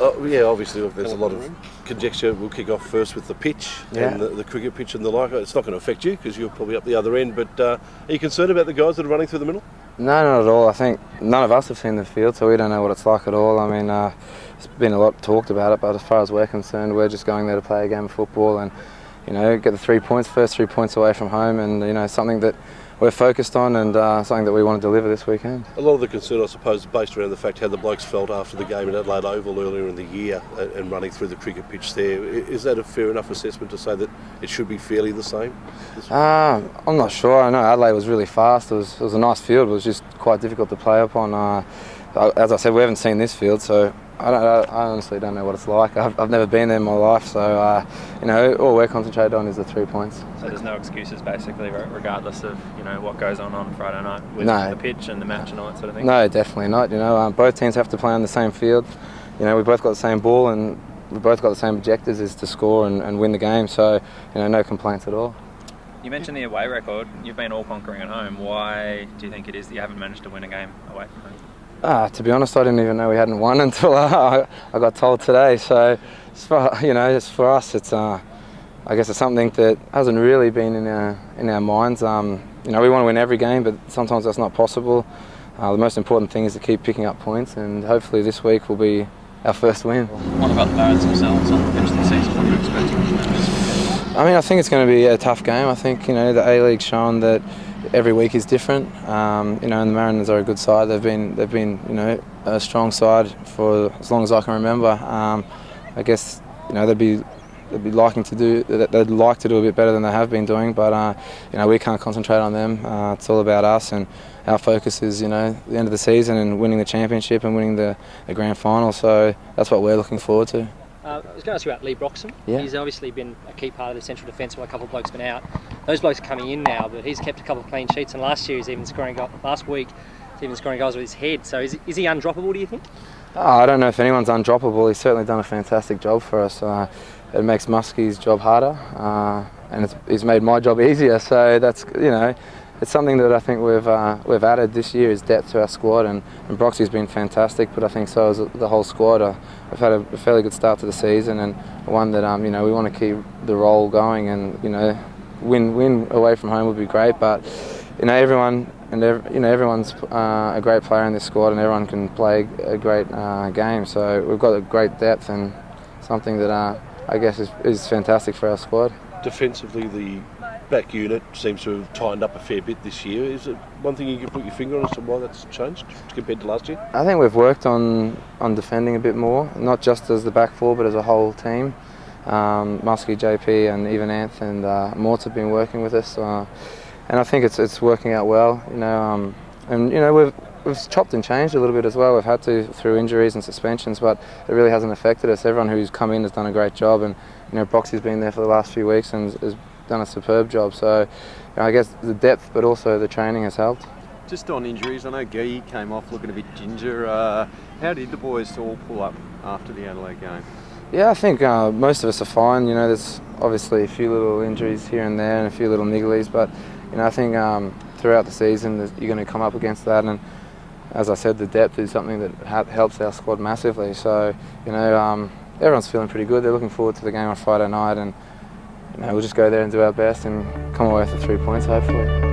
Yeah, obviously, look, there's a lot of conjecture. We'll kick off first with the pitch and the cricket pitch and the like. It's not going to affect you because you're probably up the other end, but are you concerned about the guys that are running through the middle? No, not at all. I think none of us have seen the field, so we don't know what it's like at all. I mean, there's been a lot talked about it, but as far as we're concerned, we're just going there to play a game of football and, get the 3 points, first 3 points away from home, and, something that we're focused on and something that we want to deliver this weekend. A lot of the concern, I suppose, is based around the fact how the blokes felt after the game in Adelaide Oval earlier in the year and running through the cricket pitch there. Is that a fair enough assessment to say that it should be fairly the same? I'm not sure. I know Adelaide was really fast. It was a nice field. It was just quite difficult to play upon. As I said, we haven't seen this field, so I honestly don't know what it's like. I've never been there in my life, so all we're concentrated on is the 3 points. So there's no excuses, basically, regardless of what goes on Friday night with the pitch and the match and all that sort of thing. No, definitely not. Both teams have to play on the same field. We both got the same ball and we both got the same objectives, is to score and win the game. So no complaints at all. You mentioned the away record. You've been all conquering at home. Why do you think it is that you haven't managed to win a game away from home? To be honest, I didn't even know we hadn't won until I got told today. So, it's for us. It's I guess it's something that hasn't really been in our minds. We want to win every game, but sometimes that's not possible. The most important thing is to keep picking up points, and hopefully this week will be our first win. What about the Barretts themselves on the pitch this season? What are you expecting? I think it's going to be a tough game. I think the A-League's shown that every week is different, and the Mariners are a good side. They've been a strong side for as long as I can remember. I guess they'd like to do a bit better than they have been doing, but we can't concentrate on them. It's all about us, and our focus is the end of the season and winning the championship and winning the grand final. So that's what we're looking forward to. I was going to ask you about Lee Broxham. Yeah. He's obviously been a key part of the central defence while a couple of blokes have been out. Those blokes are coming in now, but he's kept a couple of clean sheets, and last week he's even scoring goals with his head. So is he undroppable, do you think? I don't know if anyone's undroppable. He's certainly done a fantastic job for us. It makes Muskie's job harder, and he's made my job easier. So that's it's something that I think we've added this year, is depth to our squad, and Broxy's been fantastic, but I think so has the whole squad. We've had a fairly good start to the season, and one that we want to keep the role going, and win away from home would be great. But everyone's a great player in this squad, and everyone can play a great game. So we've got a great depth, and something that I guess is fantastic for our squad. Defensively, the back unit seems to have tightened up a fair bit this year. Is it one thing you can put your finger on as to why that's changed compared to last year? I think we've worked on defending a bit more, not just as the back four, but as a whole team. Muskie, JP, and even Anth and Mort have been working with us, and I think it's working out well. We've chopped and changed a little bit as well. We've had to through injuries and suspensions, but it really hasn't affected us. Everyone who's come in has done a great job, and Broxy's been there for the last few weeks and has done a superb job. So I guess the depth, but also the training has helped. Just on injuries, I know Guy came off looking a bit ginger. How did the boys all pull up after the Adelaide game? Yeah, I think most of us are fine. There's obviously a few little injuries here and there and a few little nigglies, but I think throughout the season you're going to come up against that, and as I said, the depth is something that helps our squad massively. So everyone's feeling pretty good. They're looking forward to the game on Friday night, and we'll just go there and do our best and come away with the 3 points hopefully.